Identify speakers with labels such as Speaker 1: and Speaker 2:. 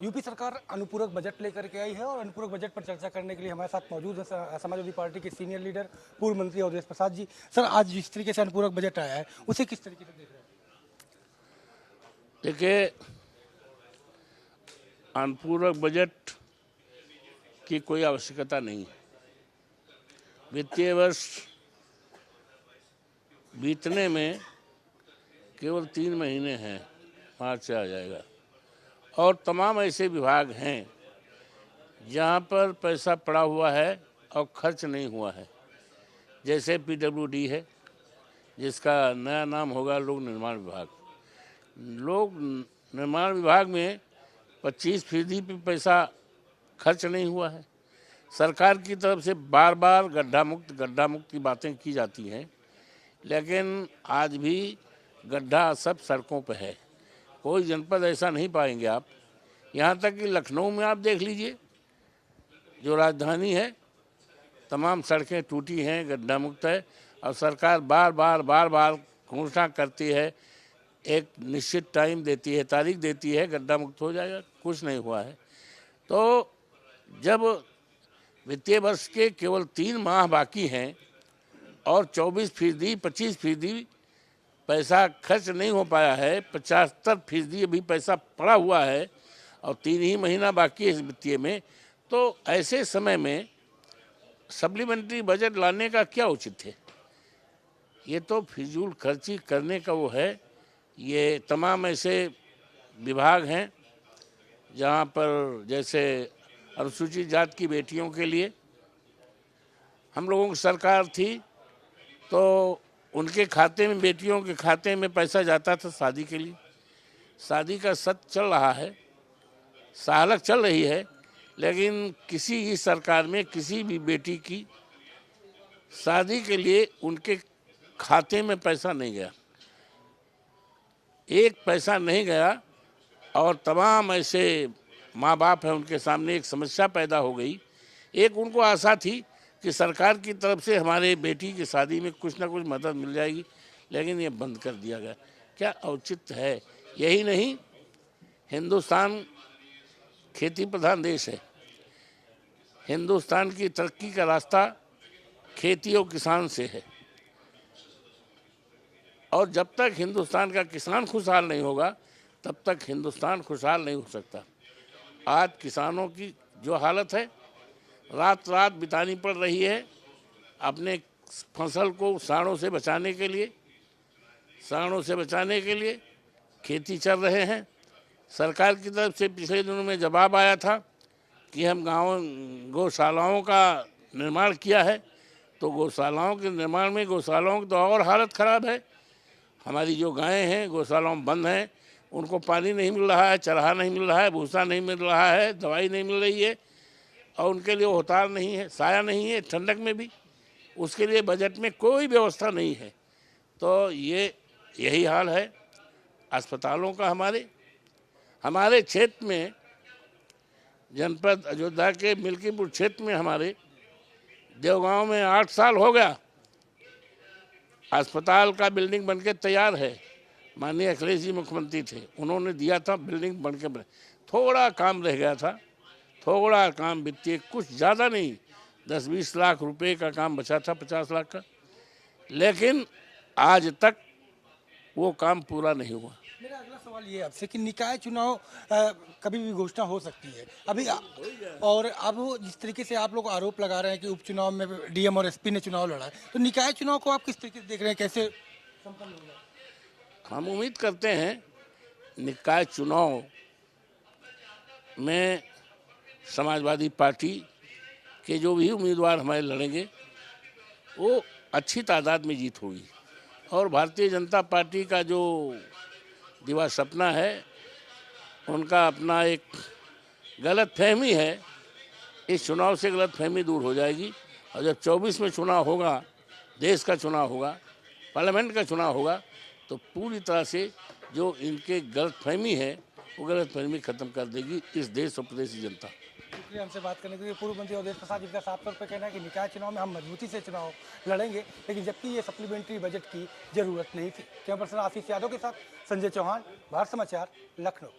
Speaker 1: UP सरकार अनुपूरक budget लेकर के आई है और अनुपूरक बजट पर चर्चा करने के लिए हमारे साथ मौजूद है समाजवादी पार्टी के सीनियर लीडर पूर्व मंत्री अवधेश प्रसाद जी। सर, आज जिस तरीके से अनुपूरक बजट आया है उसे किस तरीके से देख रहे हैं?
Speaker 2: देखिए, अनुपूरक बजट की कोई आवश्यकता नहीं है। वित्तीय वर्ष बीतने में केवल 3 महीने हैं, मार्च से आ जाएगा। और तमाम ऐसे विभाग हैं जहाँ पर पैसा पड़ा हुआ है और खर्च नहीं हुआ है। जैसे पीडब्ल्यूडी है, जिसका नया नाम होगा लोक निर्माण विभाग। लोक निर्माण विभाग में 25% पे पैसा खर्च नहीं हुआ है। सरकार की तरफ से बार बार गड्ढा मुक्त की बातें की जाती हैं, लेकिन आज भी गड्ढा सब सड़कों पर है। कोई जनपद ऐसा नहीं पाएंगे आप। यहाँ तक कि लखनऊ में आप देख लीजिए, जो राजधानी है, तमाम सड़कें टूटी हैं, गड्ढा मुक्त है। और सरकार बार बार घोषणा करती है, एक निश्चित टाइम देती है, तारीख देती है, गड्ढा मुक्त हो जाएगा, कुछ नहीं हुआ है। तो जब वित्तीय वर्ष के केवल 3 माह बाकी हैं और 24%, 25% पैसा खर्च नहीं हो पाया है, 75% अभी पैसा पड़ा हुआ है और 3 ही महीना बाकी है इस वित्तीय में, तो ऐसे समय में सप्लीमेंट्री बजट लाने का क्या उचित है? ये तो फिजूल खर्ची करने का वो है। ये तमाम ऐसे विभाग हैं जहाँ पर जैसे अनुसूचित जाति की बेटियों के लिए हम लोगों की सरकार थी, तो उनके खाते में, बेटियों के खाते में पैसा जाता था शादी के लिए। शादी का सत्र चल रहा है, सालक चल रही है, लेकिन किसी ही सरकार में किसी भी बेटी की शादी के लिए उनके खाते में पैसा नहीं गया, एक पैसा नहीं गया। और तमाम ऐसे माँ बाप हैं, उनके सामने एक समस्या पैदा हो गई। एक उनको आशा थी कि सरकार की तरफ से हमारे बेटी की शादी में कुछ ना कुछ मदद मिल जाएगी, लेकिन ये बंद कर दिया गया। क्या औचित्य है? यही नहीं, हिंदुस्तान खेती प्रधान देश है। हिंदुस्तान की तरक्की का रास्ता खेती और किसान से है, और जब तक हिंदुस्तान का किसान खुशहाल नहीं होगा तब तक हिंदुस्तान खुशहाल नहीं हो सकता। आज किसानों की जो हालत है, रात रात बितानी पड़ रही है अपने फसल को सांडों से बचाने के लिए। खेती चल रहे हैं। सरकार की तरफ से पिछले दिनों में जवाब आया था कि हम गौशालाओं का निर्माण किया है, तो गौशालाओं के निर्माण में गौशालाओं की तो और हालत ख़राब है। हमारी जो गायें हैं गौशालाओं बंद हैं, उनको पानी नहीं मिल रहा है, चराहा नहीं मिल रहा है, भूसा नहीं मिल रहा है, दवाई नहीं मिल रही है, और उनके लिए होतार नहीं है, साया नहीं है ठंडक में भी। उसके लिए बजट में कोई व्यवस्था नहीं है। तो यही हाल है अस्पतालों का। हमारे क्षेत्र में, जनपद अयोध्या के मिल्कीपुर क्षेत्र में, हमारे देवगांव में 8 साल हो गया अस्पताल का बिल्डिंग बनके तैयार है। माननीय अखिलेश जी मुख्यमंत्री थे, उन्होंने दिया था बिल्डिंग बनके, थोड़ा काम रह गया था, थोड़ा काम वित्तीय, कुछ ज़्यादा नहीं, 10-20 लाख रुपए का काम बचा था, 50 लाख का, लेकिन आज तक वो काम पूरा नहीं हुआ।
Speaker 1: मेरा अगला सवाल ये आपसे कि निकाय चुनाव कभी भी घोषणा हो सकती है अभी, और अब जिस तरीके से आप लोग आरोप लगा रहे हैं कि उपचुनाव में डीएम और एसपी ने चुनाव लड़ा है, तो निकाय चुनाव को आप किस तरीके से देख रहे हैं, कैसे संपन्न होगा?
Speaker 2: हम उम्मीद करते हैं निकाय चुनाव में समाजवादी पार्टी के जो भी उम्मीदवार हमारे लड़ेंगे, वो अच्छी तादाद में जीत होगी। और भारतीय जनता पार्टी का जो दिवा सपना है, उनका अपना एक गलत फहमी है, इस चुनाव से गलत फहमी दूर हो जाएगी। और जब 24 में चुनाव होगा, देश का चुनाव होगा, पार्लियामेंट का चुनाव होगा, तो पूरी तरह से जो इनके गलत फहमी है, वो गलत फहमी खत्म कर देगी इस देश और प्रदेश की जनता।
Speaker 1: शुक्रिया हमसे बात करने के लिए। पूर्व मंत्री अवधेश प्रसाद जी का साफ तौर पर कहना है कि निकाय चुनाव में हम मजबूती से चुनाव लड़ेंगे, लेकिन जबकि ये सप्लीमेंट्री बजट की जरूरत नहीं थी। कैमरा पर्सन आशीष यादव के साथ संजय चौहान, भारत समाचार, लखनऊ।